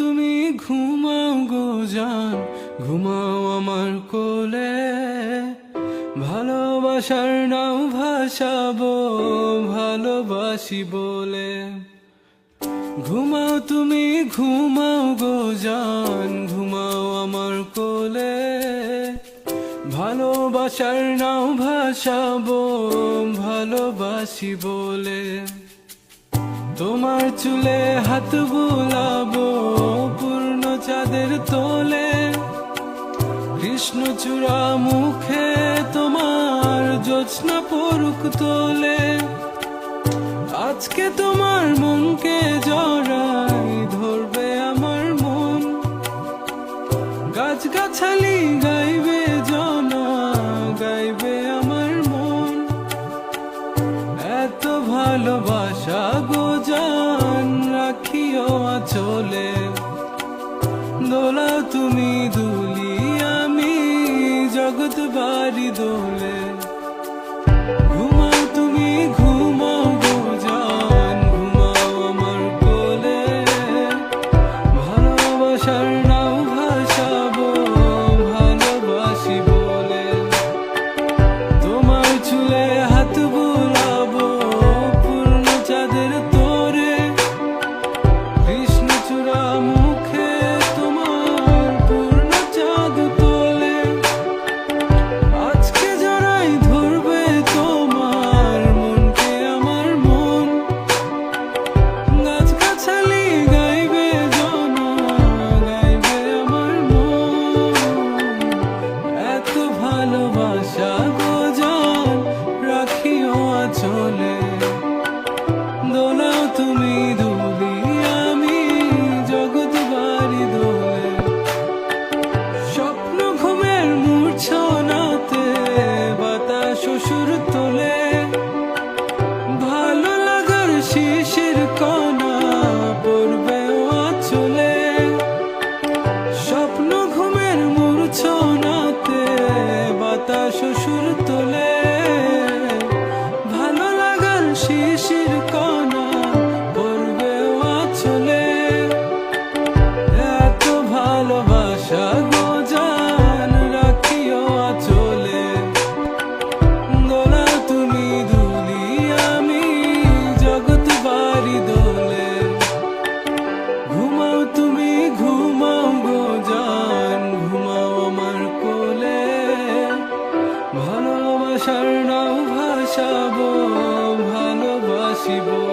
তুমি ঘুমাও গো জান, ঘুমাও আমার কোলে। ভালোবাসার নাও ভাসাবো ভালোবাসি বলে। ঘুমাও তুমি ঘুমাও গো জান, ঘুমাও আমার কোলে। ভালোবাসার নাও ভাসাবো ভালোবাসি বলে। তোমার চুলে হাত বুলাবো পূর্ণ চাঁদের তোলে। কৃষ্ণচূড়া মুখে তোমার জ্যোৎস্না পড়ুক তোলে। আজকে তোমার মনকে জড়াই ধরবে আমার মন। গাছগাছালি গাইবে জনা, গাইবে আমার মন। এত ভালোবাসা গো জান, রাখিও আঁচলে। দোলাও তুমি দুলি, আমি জগৎ বাড়ি দোলে। ঘুমাও তুমি ঘুমাও গো জান, ঘুমাও আমার কোলে। ভালোবাসার নাও ভাসাবো ভালোবাসি বলে। তোমার চুলে হাত বুলাবো পূর্ণ চাঁদের তোরে। কৃষ্ণচূড়া মুখে তোমার পূর্ণ চাঁদ তোলে। আজকে জড়াই ধরবে তোমার মনকে আমার মন। গাছগাছালি গাইবে জনা, গাইবে আমার মন। এত ভালোবাসা গো জান, রাখিও আঁচলে। দোলাও তুমি দুলি, আমি জগৎ বাড়ি দোলে। স্বপ্ন ঘুমের মূর্ছনাতে বাতাস সুর তোলে। ভালো লাগার শিশির কণা পড়বে আঁচলে। স্বপ্ন ঘুমের মূর্ছনাতে বাতাস সুর তোলে। ভালো লাগার শিশির কণা পড়বে আঁচলে। এত ভালোবাসা গো জান, রাখিও আঁচলে। দোলাও তুমি দুলি, আমি জগৎ বাড়ি দোলে। ঘুমাও তুমি ঘুমাও গো জান, ঘুমাও আমার কোলে। ভালোবাসার নাও ভাসাবো ভালোবাসি বলে।